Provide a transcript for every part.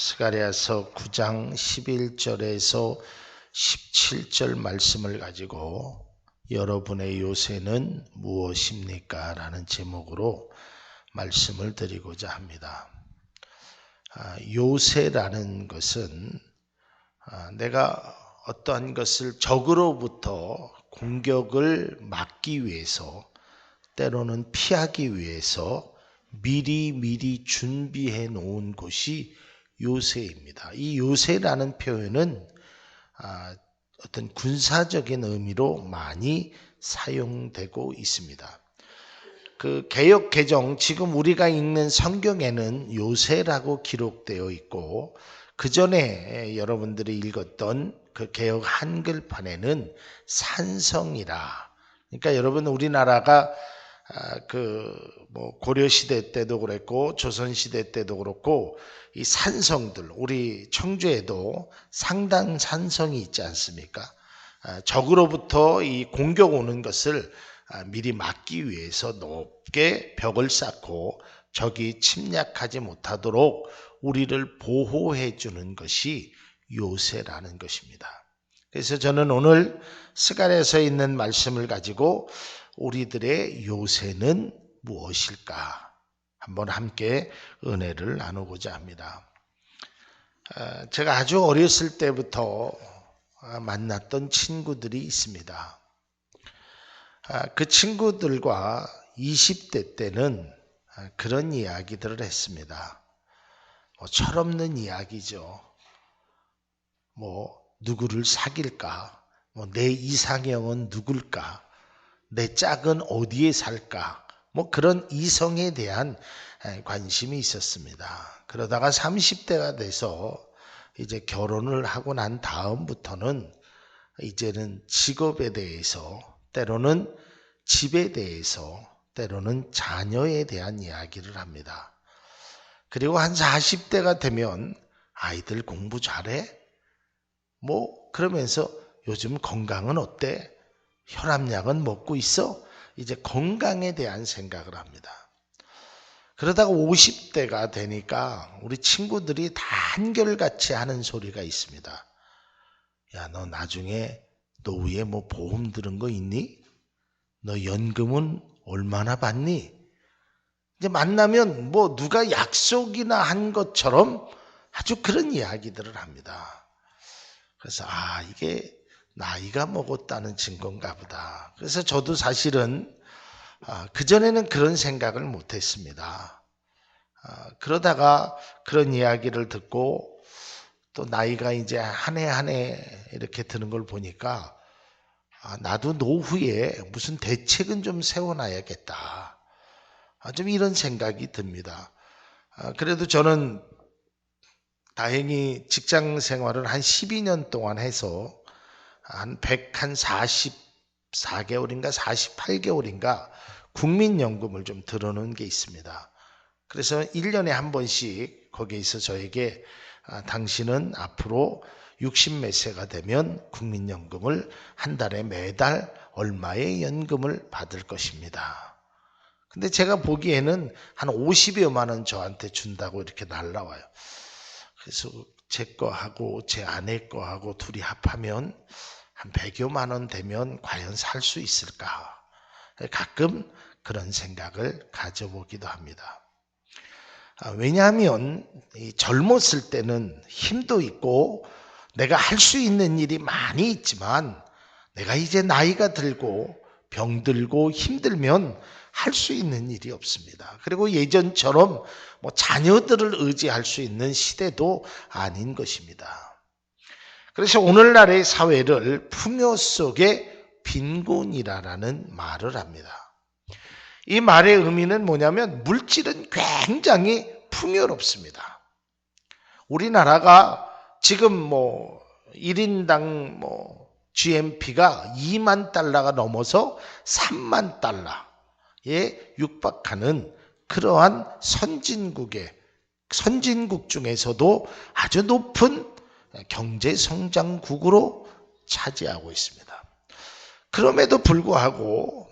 스가랴서 9장 11절에서 17절 말씀을 가지고 여러분의 요새는 무엇입니까? 라는 제목으로 말씀을 드리고자 합니다. 요새라는 것은 내가 어떠한 것을 적으로부터 공격을 막기 위해서, 때로는 피하기 위해서 미리 준비해 놓은 곳이 요새입니다. 이 요새라는 표현은 어떤 군사적인 의미로 많이 사용되고 있습니다. 그 개역 개정, 지금 우리가 읽는 성경에는 요새라고 기록되어 있고, 그 전에 여러분들이 읽었던 그 개역 한글판에는 산성이라. 그러니까 여러분, 우리나라가 고려 시대 때도 그랬고 조선 시대 때도 그렇고 이 산성들, 우리 청주에도 상당 산성이 있지 않습니까? 적으로부터 이 공격 오는 것을 미리 막기 위해서 높게 벽을 쌓고 적이 침략하지 못하도록 우리를 보호해 주는 것이 요새라는 것입니다. 그래서 저는 오늘 스가랴서에 있는 말씀을 가지고 우리들의 요새는 무엇일까? 한번 함께 은혜를 나누고자 합니다. 제가 아주 어렸을 때부터 만났던 친구들이 있습니다. 그 친구들과 20대 때는 그런 이야기들을 했습니다. 철없는 이야기죠. 누구를 사귈까? 내 이상형은 누굴까? 내 짝은 어디에 살까? 그런 이성에 대한 관심이 있었습니다. 그러다가 30대가 돼서 이제 결혼을 하고 난 다음부터는 이제는 직업에 대해서, 때로는 집에 대해서, 때로는 자녀에 대한 이야기를 합니다. 그리고 한 40대가 되면 아이들 공부 잘해? 그러면서 요즘 건강은 어때? 혈압약은 먹고 있어? 이제 건강에 대한 생각을 합니다. 그러다가 50대가 되니까 우리 친구들이 다 한결같이 하는 소리가 있습니다. 야, 너 나중에 노후에 보험 들은 거 있니? 너 연금은 얼마나 받니? 이제 만나면 누가 약속이나 한 것처럼 아주 그런 이야기들을 합니다. 그래서 이게 나이가 먹었다는 증거인가 보다. 그래서 저도 사실은 그전에는 그런 생각을 못했습니다. 그러다가 그런 이야기를 듣고 또 나이가 이제 한 해 한 해 이렇게 드는 걸 보니까 나도 노후에 무슨 대책은 좀 세워놔야겠다. 좀 이런 생각이 듭니다. 그래도 저는 다행히 직장 생활을 한 12년 동안 해서 한 144개월인가 48개월인가 국민연금을 좀 들어놓은 게 있습니다. 그래서 1년에 한 번씩 거기에서 저에게 당신은 앞으로 60몇 세가 되면 국민연금을 한 달에 매달 얼마의 연금을 받을 것입니다. 근데 제가 보기에는 한 50여만 원 저한테 준다고 이렇게 날라와요. 그래서 제 거하고 제 아내 거하고 둘이 합하면 한 100여만 원 되면 과연 살 수 있을까? 가끔 그런 생각을 가져보기도 합니다. 왜냐하면 젊었을 때는 힘도 있고 내가 할 수 있는 일이 많이 있지만, 내가 이제 나이가 들고 병들고 힘들면 할 수 있는 일이 없습니다. 그리고 예전처럼 자녀들을 의지할 수 있는 시대도 아닌 것입니다. 그래서 오늘날의 사회를 풍요 속의 빈곤이라는 말을 합니다. 이 말의 의미는 뭐냐면 물질은 굉장히 풍요롭습니다. 우리나라가 지금 1인당 GNP가 2만 달러가 넘어서 3만 달러에 육박하는 그러한 선진국 중에서도 아주 높은 경제성장국으로 차지하고 있습니다. 그럼에도 불구하고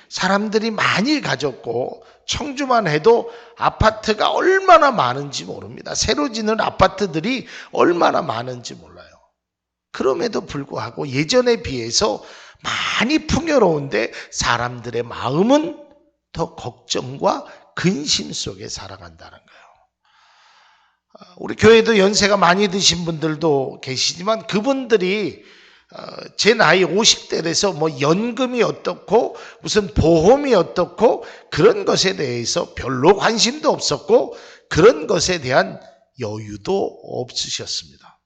사람들이 많이 가졌고 청주만 해도 아파트가 얼마나 많은지 모릅니다. 새로 짓는 아파트들이 얼마나 많은지 몰라요. 그럼에도 불구하고 예전에 비해서 많이 풍요로운데 사람들의 마음은 더 걱정과 근심 속에 살아간다는 거예요. 우리 교회도 연세가 많이 드신 분들도 계시지만 그분들이 제 나이 50대에서 뭐 연금이 어떻고 무슨 보험이 어떻고 그런 것에 대해서 별로 관심도 없었고 그런 것에 대한 여유도 없으셨습니다.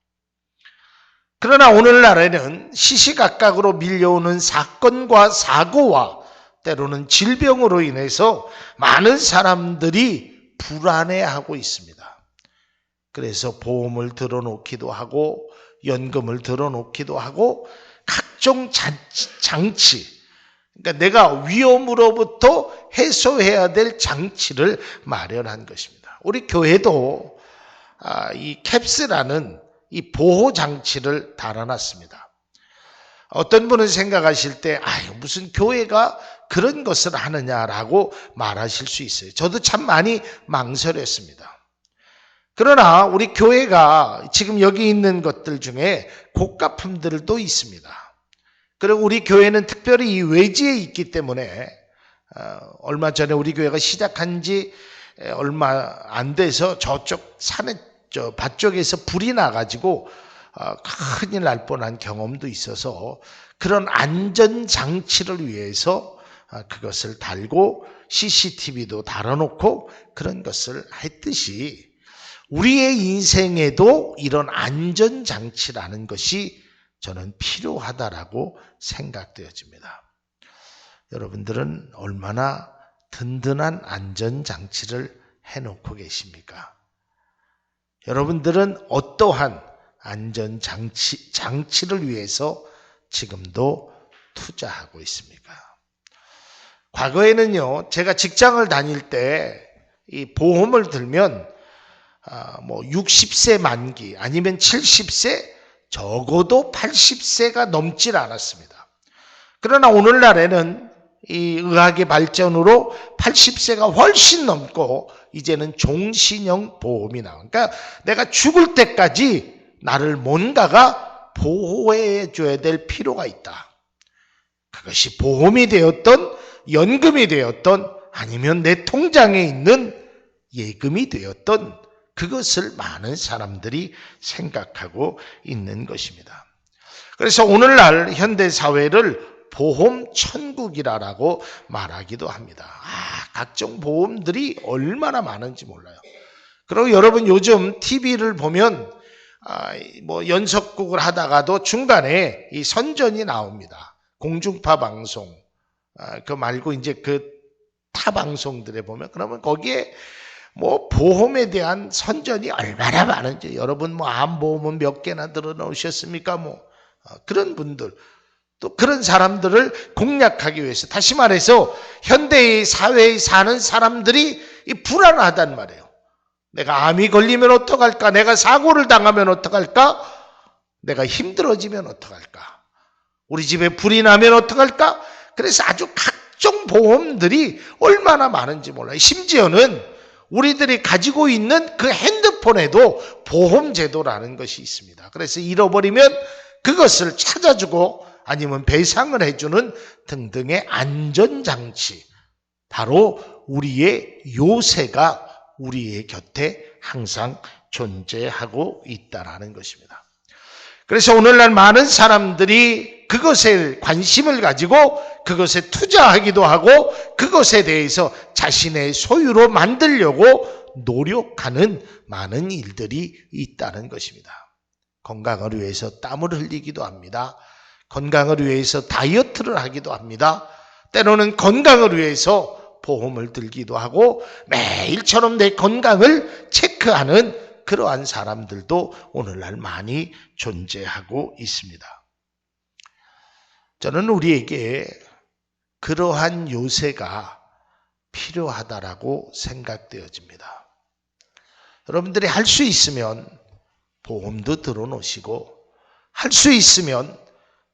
그러나 오늘날에는 시시각각으로 밀려오는 사건과 사고와 때로는 질병으로 인해서 많은 사람들이 불안해하고 있습니다. 그래서 보험을 들어놓기도 하고 연금을 들어놓기도 하고 각종 장치, 그러니까 내가 위험으로부터 해소해야 될 장치를 마련한 것입니다. 우리 교회도 이 캡스라는 이 보호 장치를 달아놨습니다. 어떤 분은 생각하실 때 무슨 교회가 그런 것을 하느냐라고 말하실 수 있어요. 저도 참 많이 망설였습니다. 그러나 우리 교회가 지금 여기 있는 것들 중에 고가품들도 있습니다. 그리고 우리 교회는 특별히 이 외지에 있기 때문에 얼마 전에 우리 교회가 시작한 지 얼마 안 돼서 저쪽 산에 밭 쪽에서 불이 나가지고 큰일 날 뻔한 경험도 있어서 그런 안전장치를 위해서 그것을 달고 CCTV도 달아놓고 그런 것을 했듯이 우리의 인생에도 이런 안전장치라는 것이 저는 필요하다라고 생각되어집니다. 여러분들은 얼마나 든든한 안전장치를 해놓고 계십니까? 여러분들은 어떠한 안전장치를 위해서 지금도 투자하고 있습니까? 과거에는요, 제가 직장을 다닐 때 이 보험을 들면 뭐 60세 만기 아니면 70세 적어도 80세가 넘질 않았습니다. 그러나 오늘날에는 이 의학의 발전으로 80세가 훨씬 넘고 이제는 종신형 보험이 나와요. 그러니까 내가 죽을 때까지 나를 뭔가가 보호해 줘야 될 필요가 있다. 그것이 보험이 되었던 연금이 되었던 아니면 내 통장에 있는 예금이 되었던 그것을 많은 사람들이 생각하고 있는 것입니다. 그래서 오늘날 현대사회를 보험 천국이라고 말하기도 합니다. 각종 보험들이 얼마나 많은지 몰라요. 그리고 여러분 요즘 TV를 보면 뭐 연속극을 하다가도 중간에 이 선전이 나옵니다. 공중파 방송, 그 말고 이제 그 타 방송들에 보면 그러면 거기에 뭐 보험에 대한 선전이 얼마나 많은지 여러분 뭐 암보험은 몇 개나 들어놓으셨습니까? 뭐 그런 분들 또 그런 사람들을 공략하기 위해서 다시 말해서 현대의 사회에 사는 사람들이 불안하단 말이에요. 내가 암이 걸리면 어떡할까? 내가 사고를 당하면 어떡할까? 내가 힘들어지면 어떡할까? 우리 집에 불이 나면 어떡할까? 그래서 아주 각종 보험들이 얼마나 많은지 몰라요. 심지어는 우리들이 가지고 있는 그 핸드폰에도 보험제도라는 것이 있습니다. 그래서 잃어버리면 그것을 찾아주고 아니면 배상을 해주는 등등의 안전장치. 바로 우리의 요새가 우리의 곁에 항상 존재하고 있다는 것입니다. 그래서 오늘날 많은 사람들이 그것에 관심을 가지고 그것에 투자하기도 하고 그것에 대해서 자신의 소유로 만들려고 노력하는 많은 일들이 있다는 것입니다. 건강을 위해서 땀을 흘리기도 합니다. 건강을 위해서 다이어트를 하기도 합니다. 때로는 건강을 위해서 보험을 들기도 하고 매일처럼 내 건강을 체크하는 그러한 사람들도 오늘날 많이 존재하고 있습니다. 저는 우리에게 그러한 요새가 필요하다라고 생각되어집니다. 여러분들이 할 수 있으면 보험도 들어놓으시고 할 수 있으면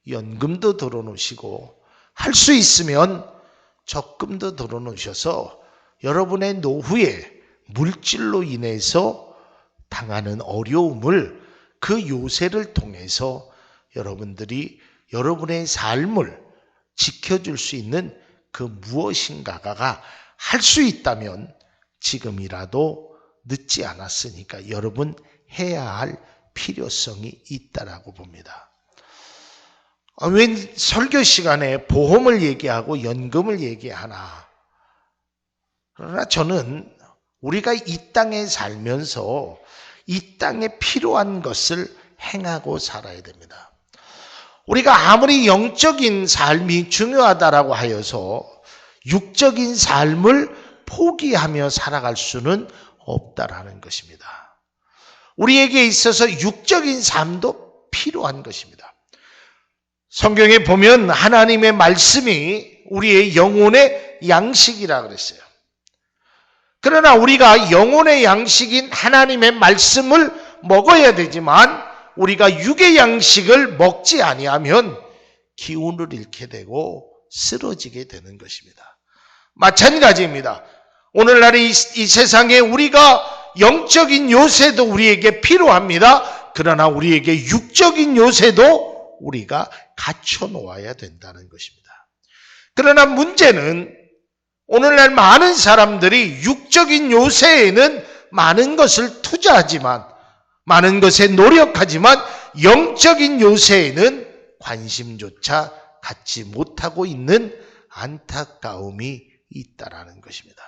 연금도 들어놓으시고 할 수 있으면 적금도 들어놓으셔서 여러분의 노후에 물질로 인해서 당하는 어려움을 그 요새를 통해서 여러분들이 여러분의 삶을 지켜줄 수 있는 그 무엇인가가 할 수 있다면 지금이라도 늦지 않았으니까 여러분 해야 할 필요성이 있다라고 봅니다. 웬 설교 시간에 보험을 얘기하고 연금을 얘기하나? 그러나 저는 우리가 이 땅에 살면서 이 땅에 필요한 것을 행하고 살아야 됩니다. 우리가 아무리 영적인 삶이 중요하다라고 하여서 육적인 삶을 포기하며 살아갈 수는 없다라는 것입니다. 우리에게 있어서 육적인 삶도 필요한 것입니다. 성경에 보면 하나님의 말씀이 우리의 영혼의 양식이라 그랬어요. 그러나 우리가 영혼의 양식인 하나님의 말씀을 먹어야 되지만 우리가 육의 양식을 먹지 아니하면 기운을 잃게 되고 쓰러지게 되는 것입니다. 마찬가지입니다. 오늘날 이 세상에 우리가 영적인 요새도 우리에게 필요합니다. 그러나 우리에게 육적인 요새도 우리가 갖춰 놓아야 된다는 것입니다. 그러나 문제는 오늘날 많은 사람들이 육적인 요새에는 많은 것을 투자하지만 많은 것에 노력하지만 영적인 요새에는 관심조차 갖지 못하고 있는 안타까움이 있다라는 것입니다.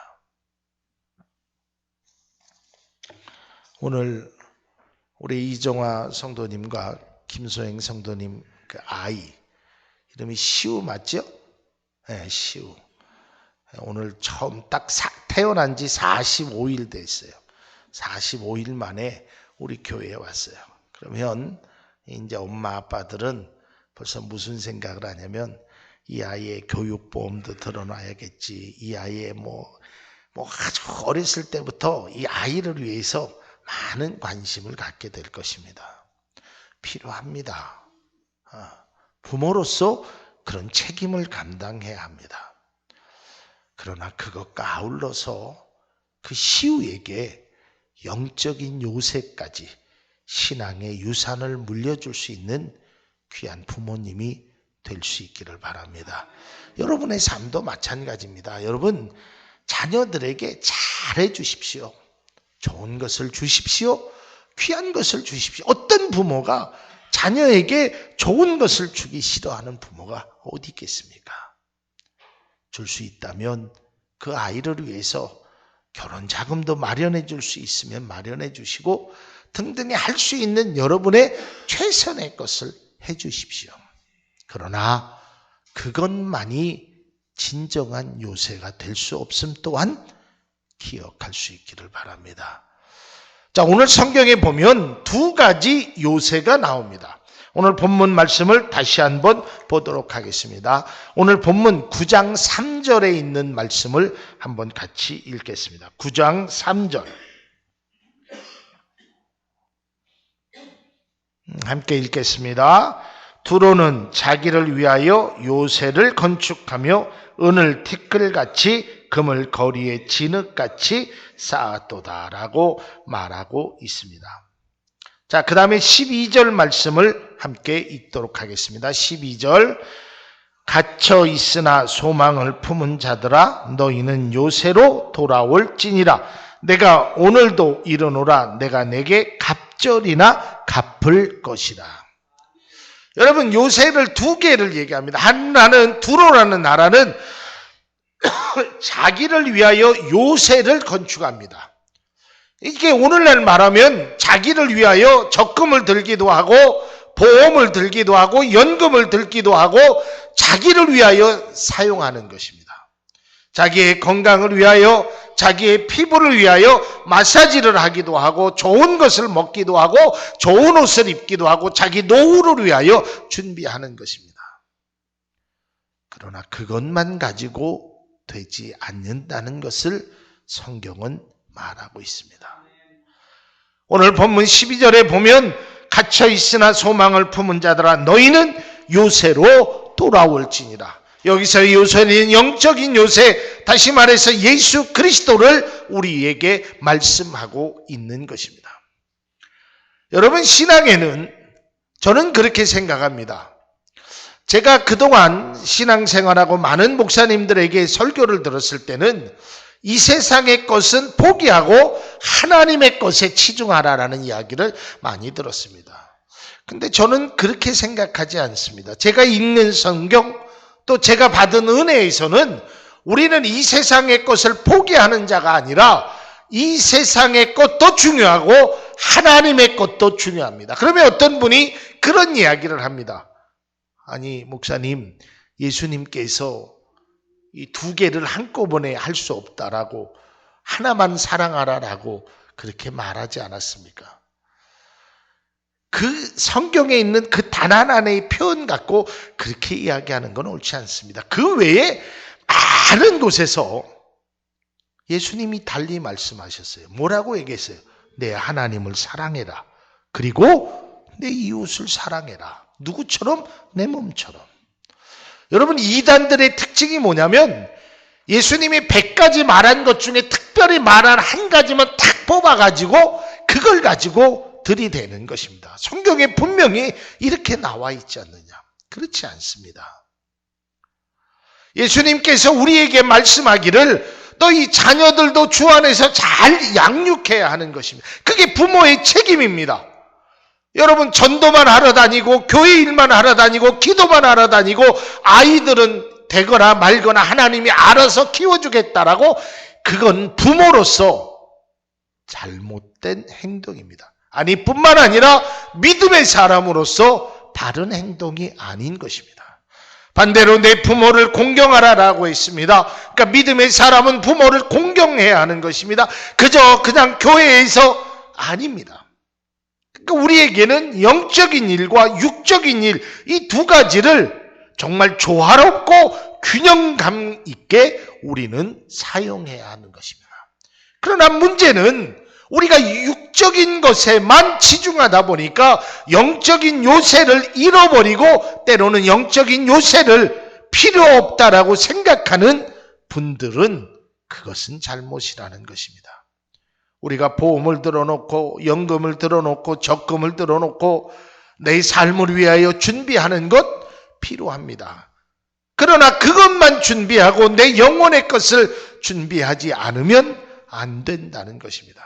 오늘 우리 이정화 성도님과 김소행 성도님 그 아이 이름이 시우 맞죠? 네, 시우. 오늘 처음 딱 태어난 지 45일 됐어요. 45일 만에 우리 교회에 왔어요. 그러면 이제 엄마 아빠들은 벌써 무슨 생각을 하냐면 이 아이의 교육보험도 들어놔야겠지. 이 아이의 뭐 아주 어렸을 때부터 이 아이를 위해서 많은 관심을 갖게 될 것입니다. 필요합니다. 부모로서 그런 책임을 감당해야 합니다. 그러나 그것과 아울러서 그 시우에게 영적인 요새까지 신앙의 유산을 물려줄 수 있는 귀한 부모님이 될 수 있기를 바랍니다. 여러분의 삶도 마찬가지입니다. 여러분 자녀들에게 잘해 주십시오. 좋은 것을 주십시오. 귀한 것을 주십시오. 어떤 부모가 자녀에게 좋은 것을 주기 싫어하는 부모가 어디 있겠습니까? 줄 수 있다면 그 아이를 위해서 결혼 자금도 마련해 줄 수 있으면 마련해 주시고 등등히 할 수 있는 여러분의 최선의 것을 해 주십시오. 그러나 그것만이 진정한 요새가 될 수 없음 또한 기억할 수 있기를 바랍니다. 자, 오늘 성경에 보면 두 가지 요새가 나옵니다. 오늘 본문 말씀을 다시 한번 보도록 하겠습니다. 오늘 본문 9장 3절에 있는 말씀을 한번 같이 읽겠습니다. 9장 3절. 함께 읽겠습니다. 두로는 자기를 위하여 요새를 건축하며 은을 티끌같이 금을 거리에 진흙같이 쌓았도다라고 말하고 있습니다. 자, 그 다음에 12절 말씀을 함께 읽도록 하겠습니다. 12절. 갇혀 있으나 소망을 품은 자들아 너희는 요새로 돌아올지니라. 내가 오늘도 이르노라. 내가 내게 갑절이나 갚을 것이다. 여러분 요새를 두 개를 얘기합니다. 하나는 두로라는 나라는 자기를 위하여 요새를 건축합니다. 이게 오늘날 말하면 자기를 위하여 적금을 들기도 하고 보험을 들기도 하고 연금을 들기도 하고 자기를 위하여 사용하는 것입니다. 자기의 건강을 위하여 자기의 피부를 위하여 마사지를 하기도 하고 좋은 것을 먹기도 하고 좋은 옷을 입기도 하고 자기 노후를 위하여 준비하는 것입니다. 그러나 그것만 가지고 되지 않는다는 것을 성경은 말하고 있습니다. 오늘 본문 12절에 보면 갇혀 있으나 소망을 품은 자들아 너희는 요새로 돌아올지니라. 여기서 요새는 영적인 요새, 다시 말해서 예수 그리스도를 우리에게 말씀하고 있는 것입니다. 여러분, 신앙에는 저는 그렇게 생각합니다. 제가 그동안 신앙생활하고 많은 목사님들에게 설교를 들었을 때는 이 세상의 것은 포기하고 하나님의 것에 치중하라라는 이야기를 많이 들었습니다. 근데 저는 그렇게 생각하지 않습니다. 제가 읽는 성경, 또 제가 받은 은혜에서는 우리는 이 세상의 것을 포기하는 자가 아니라 이 세상의 것도 중요하고 하나님의 것도 중요합니다. 그러면 어떤 분이 그런 이야기를 합니다. 아니, 목사님, 예수님께서 이 두 개를 한꺼번에 할 수 없다라고, 하나만 사랑하라라고 그렇게 말하지 않았습니까? 그 성경에 있는 그 단 하나의 표현 갖고 그렇게 이야기하는 건 옳지 않습니다. 그 외에 많은 곳에서 예수님이 달리 말씀하셨어요. 뭐라고 얘기했어요? 내 하나님을 사랑해라. 그리고 내 이웃을 사랑해라. 누구처럼? 내 몸처럼. 여러분, 이단들의 특징이 뭐냐면 예수님이 100가지 말한 것 중에 특별히 말한 한 가지만 탁 뽑아가지고 그걸 가지고 들이대는 것입니다. 성경에 분명히 이렇게 나와 있지 않느냐? 그렇지 않습니다. 예수님께서 우리에게 말씀하기를 너희 자녀들도 주 안에서 잘 양육해야 하는 것입니다. 그게 부모의 책임입니다. 여러분, 전도만 하러 다니고 교회 일만 하러 다니고 기도만 하러 다니고 아이들은 되거나 말거나 하나님이 알아서 키워주겠다라고, 그건 부모로서 잘못된 행동입니다. 아니, 뿐만 아니라 믿음의 사람으로서 바른 행동이 아닌 것입니다. 반대로 내 부모를 공경하라라고 했습니다. 그러니까 믿음의 사람은 부모를 공경해야 하는 것입니다. 그냥 교회에서 아닙니다. 그러니까 우리에게는 영적인 일과 육적인 일, 이 두 가지를 정말 조화롭고 균형감 있게 우리는 사용해야 하는 것입니다. 그러나 문제는 우리가 육적인 것에만 치중하다 보니까 영적인 요새를 잃어버리고 때로는 영적인 요새를 필요 없다라고 생각하는 분들은 그것은 잘못이라는 것입니다. 우리가 보험을 들어놓고 연금을 들어놓고 적금을 들어놓고 내 삶을 위하여 준비하는 것 필요합니다. 그러나 그것만 준비하고 내 영혼의 것을 준비하지 않으면 안 된다는 것입니다.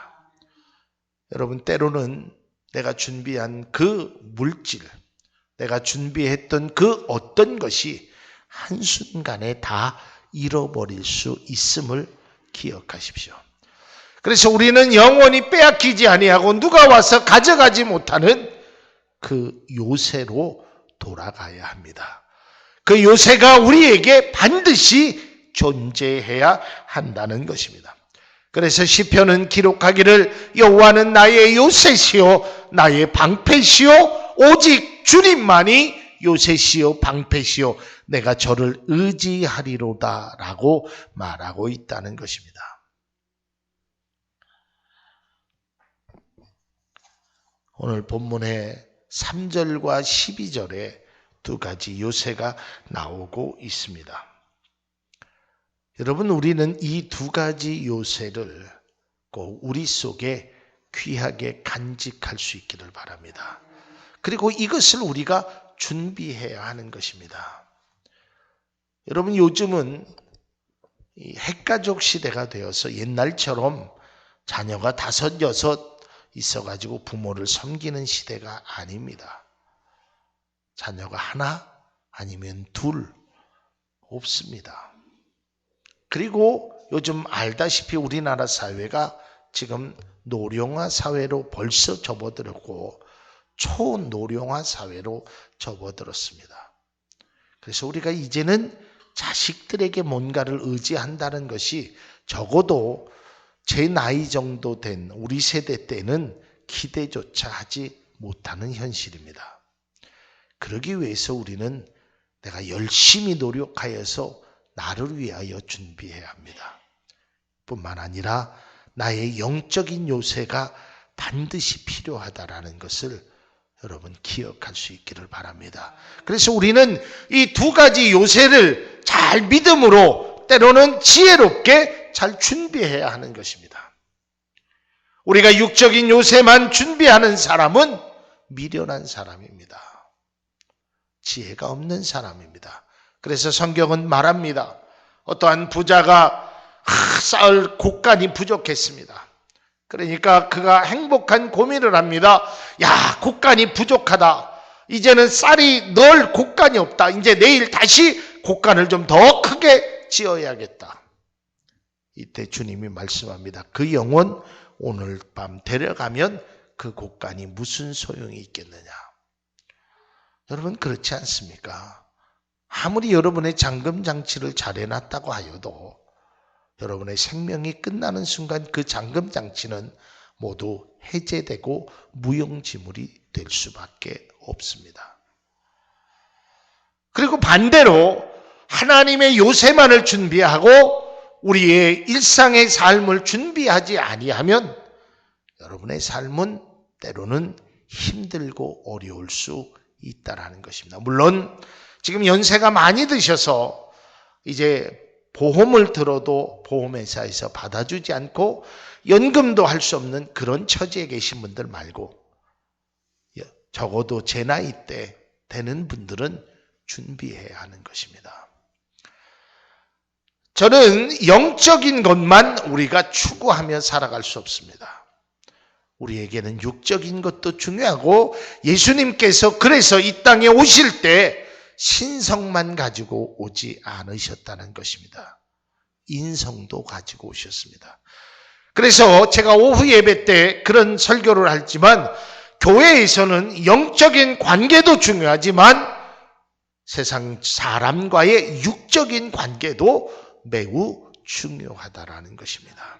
여러분, 때로는 내가 준비한 그 물질, 내가 준비했던 그 어떤 것이 한순간에 다 잃어버릴 수 있음을 기억하십시오. 그래서 우리는 영원히 빼앗기지 아니하고 누가 와서 가져가지 못하는 그 요새로 돌아가야 합니다. 그 요새가 우리에게 반드시 존재해야 한다는 것입니다. 그래서 시편은 기록하기를 여호와는 나의 요새시요 나의 방패시요 오직 주님만이 요새시요 방패시요 내가 저를 의지하리로다 라고 말하고 있다는 것입니다. 오늘 본문의 3절과 12절에 두 가지 요새가 나오고 있습니다. 여러분, 우리는 이 두 가지 요새를 꼭 우리 속에 귀하게 간직할 수 있기를 바랍니다. 그리고 이것을 우리가 준비해야 하는 것입니다. 여러분, 요즘은 이 핵가족 시대가 되어서 옛날처럼 자녀가 5, 6 있어가지고 부모를 섬기는 시대가 아닙니다. 자녀가 하나 아니면 둘 없습니다. 그리고 요즘 알다시피 우리나라 사회가 지금 노령화 사회로 벌써 접어들었고 초노령화 사회로 접어들었습니다. 그래서 우리가 이제는 자식들에게 뭔가를 의지한다는 것이 적어도 제 나이 정도 된 우리 세대 때는 기대조차 하지 못하는 현실입니다. 그러기 위해서 우리는 내가 열심히 노력하여서 나를 위하여 준비해야 합니다. 뿐만 아니라 나의 영적인 요새가 반드시 필요하다라는 것을 여러분 기억할 수 있기를 바랍니다. 그래서 우리는 이 두 가지 요새를 잘 믿음으로 때로는 지혜롭게 잘 준비해야 하는 것입니다. 우리가 육적인 요새만 준비하는 사람은 미련한 사람입니다. 지혜가 없는 사람입니다. 그래서 성경은 말합니다. 어떠한 부자가 쌓을 곡간이 부족했습니다. 그러니까 그가 행복한 고민을 합니다. 야, 곡간이 부족하다. 이제는 쌀이 넣을 곡간이 없다. 이제 내일 다시 곡간을 좀 더 크게 지어야겠다. 이때 주님이 말씀합니다. 그 영혼 오늘 밤 데려가면 그 곡간이 무슨 소용이 있겠느냐. 여러분 그렇지 않습니까? 아무리 여러분의 잠금장치를 잘 해놨다고 하여도 여러분의 생명이 끝나는 순간 그 잠금장치는 모두 해제되고 무용지물이 될 수밖에 없습니다. 그리고 반대로 하나님의 요새만을 준비하고 우리의 일상의 삶을 준비하지 아니하면 여러분의 삶은 때로는 힘들고 어려울 수 있다라는 것입니다. 물론 지금 연세가 많이 드셔서 이제 보험을 들어도 보험회사에서 받아주지 않고 연금도 할 수 없는 그런 처지에 계신 분들 말고 적어도 제 나이 때 되는 분들은 준비해야 하는 것입니다. 저는 영적인 것만 우리가 추구하며 살아갈 수 없습니다. 우리에게는 육적인 것도 중요하고 예수님께서 그래서 이 땅에 오실 때 신성만 가지고 오지 않으셨다는 것입니다. 인성도 가지고 오셨습니다. 그래서 제가 오후 예배 때 그런 설교를 하지만 교회에서는 영적인 관계도 중요하지만 세상 사람과의 육적인 관계도 매우 중요하다라는 것입니다.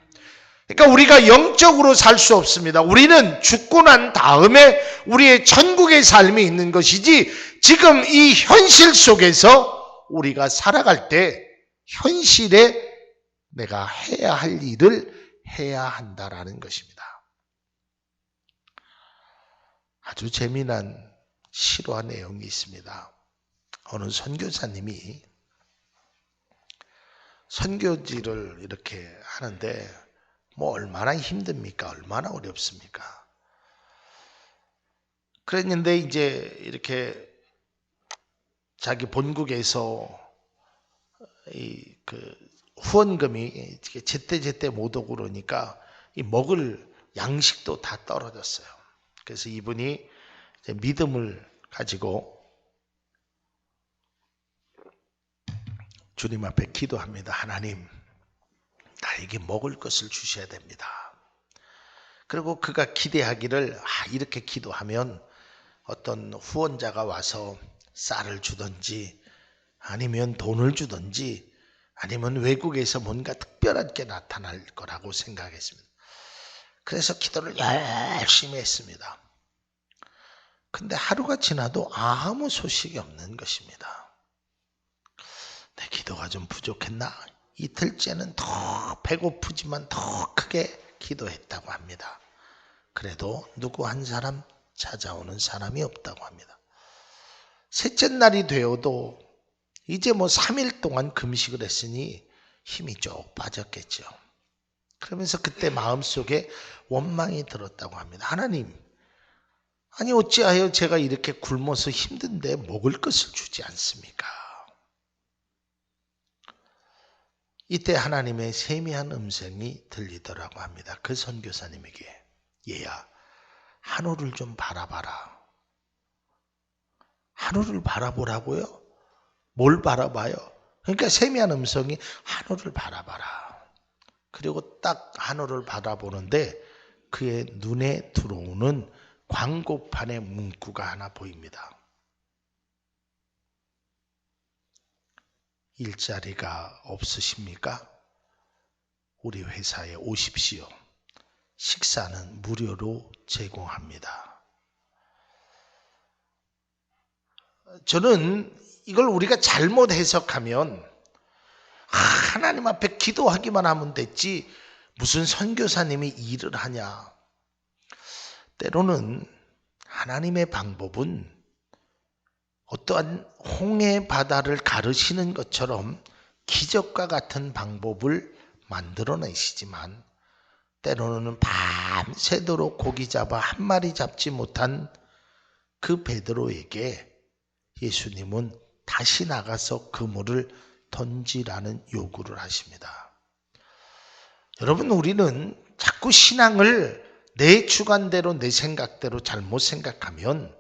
그러니까 우리가 영적으로 살 수 없습니다. 우리는 죽고 난 다음에 우리의 천국의 삶이 있는 것이지 지금 이 현실 속에서 우리가 살아갈 때 현실에 내가 해야 할 일을 해야 한다라는 것입니다. 아주 재미난 실화 내용이 있습니다. 어느 선교사님이 선교지를 이렇게 하는데 뭐 얼마나 힘듭니까? 얼마나 어렵습니까? 그랬는데 이제 이렇게 자기 본국에서 그 후원금이 제때 못 오고 그러니까 이 먹을 양식도 다 떨어졌어요. 그래서 이분이 이제 믿음을 가지고 주님 앞에 기도합니다. 하나님, 나에게 먹을 것을 주셔야 됩니다. 그리고 그가 기대하기를 이렇게 기도하면 어떤 후원자가 와서 쌀을 주든지 아니면 돈을 주든지 아니면 외국에서 뭔가 특별한 게 나타날 거라고 생각했습니다. 그래서 기도를 열심히 했습니다. 근데 하루가 지나도 아무 소식이 없는 것입니다. 내 기도가 좀 부족했나? 이틀째는 더 배고프지만 더 크게 기도했다고 합니다. 그래도 누구 한 사람 찾아오는 사람이 없다고 합니다. 셋째 날이 되어도 이제 뭐 3일 동안 금식을 했으니 힘이 쭉 빠졌겠죠. 그러면서 그때 마음속에 원망이 들었다고 합니다. 하나님, 아니 어찌하여 제가 이렇게 굶어서 힘든데 먹을 것을 주지 않습니까? 이때 하나님의 세미한 음성이 들리더라고 합니다. 그 선교사님에게. 얘야, 하늘을 좀 바라봐라. 하늘을 바라보라고요? 뭘 바라봐요? 그러니까 세미한 음성이 하늘을 바라봐라. 그리고 딱 하늘을 바라보는데 그의 눈에 들어오는 광고판의 문구가 하나 보입니다. 일자리가 없으십니까? 우리 회사에 오십시오. 식사는 무료로 제공합니다. 저는 이걸 우리가 잘못 해석하면 하나님 앞에 기도하기만 하면 됐지 무슨 선교사님이 일을 하냐. 때로는 하나님의 방법은 어떠한 홍해 바다를 가르시는 것처럼 기적과 같은 방법을 만들어내시지만 때로는 밤새도록 고기 잡아 한 마리 잡지 못한 그 베드로에게 예수님은 다시 나가서 그물을 던지라는 요구를 하십니다. 여러분, 우리는 자꾸 신앙을 내 주관대로 내 생각대로 잘못 생각하면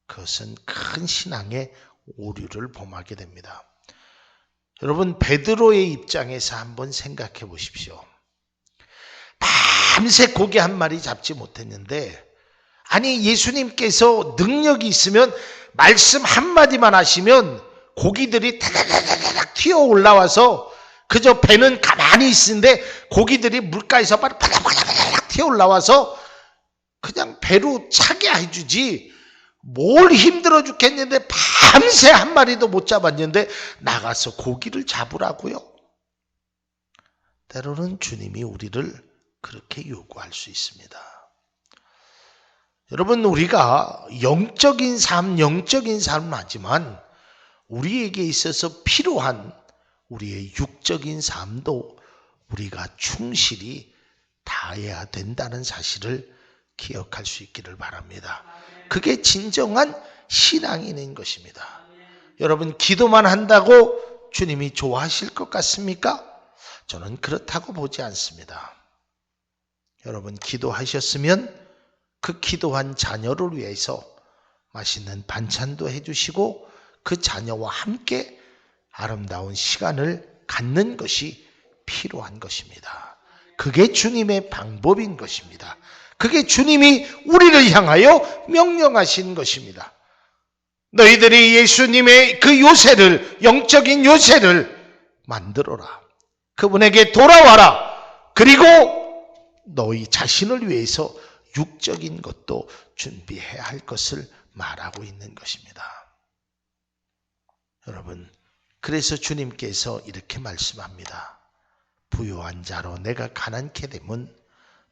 그것은 큰 신앙의 오류를 범하게 됩니다. 여러분, 베드로의 입장에서 한번 생각해 보십시오. 밤새 고기 한 마리 잡지 못했는데, 아니 예수님께서 능력이 있으면 말씀 한마디만 하시면 고기들이 타다다다닥 튀어 올라와서 그저 배는 가만히 있는데 고기들이 물가에서 바닥바닥바닥 튀어 올라와서 그냥 배로 차게 해주지, 뭘 힘들어 죽겠는데 밤새 한 마리도 못 잡았는데 나가서 고기를 잡으라고요? 때로는 주님이 우리를 그렇게 요구할 수 있습니다. 여러분, 우리가 영적인 삶은 하지만 우리에게 있어서 필요한 우리의 육적인 삶도 우리가 충실히 다해야 된다는 사실을 기억할 수 있기를 바랍니다. 그게 진정한 신앙인인 것입니다. 여러분, 기도만 한다고 주님이 좋아하실 것 같습니까? 저는 그렇다고 보지 않습니다. 여러분, 기도하셨으면 그 기도한 자녀를 위해서 맛있는 반찬도 해주시고 그 자녀와 함께 아름다운 시간을 갖는 것이 필요한 것입니다. 그게 주님의 방법인 것입니다. 그게 주님이 우리를 향하여 명령하신 것입니다. 너희들이 예수님의 그 요새를, 영적인 요새를 만들어라. 그분에게 돌아와라. 그리고 너희 자신을 위해서 육적인 것도 준비해야 할 것을 말하고 있는 것입니다. 여러분, 그래서 주님께서 이렇게 말씀합니다. 부요한 자로 내가 가난케 되면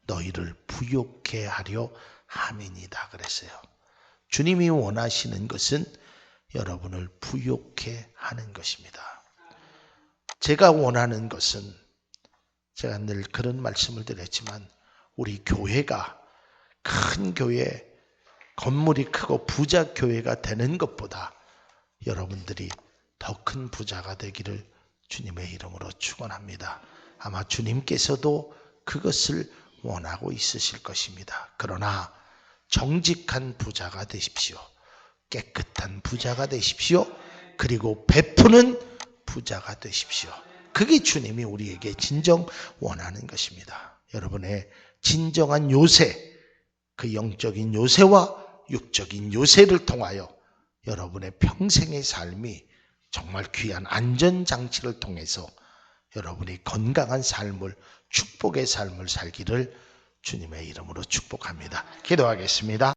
너희를 부욕케 하려 함이니이다 그랬어요. 주님이 원하시는 것은 여러분을 부욕케 하는 것입니다. 제가 원하는 것은, 제가 늘 그런 말씀을 드렸지만, 우리 교회가 큰 교회, 건물이 크고 부자 교회가 되는 것보다 여러분들이 더 큰 부자가 되기를 주님의 이름으로 축원합니다. 아마 주님께서도 그것을 원하고 있으실 것입니다. 그러나 정직한 부자가 되십시오. 깨끗한 부자가 되십시오. 그리고 베푸는 부자가 되십시오. 그게 주님이 우리에게 진정 원하는 것입니다. 여러분의 진정한 요새, 그 영적인 요새와 육적인 요새를 통하여 여러분의 평생의 삶이 정말 귀한 안전장치를 통해서 여러분이 건강한 삶을, 축복의 삶을 살기를 주님의 이름으로 축복합니다. 기도하겠습니다.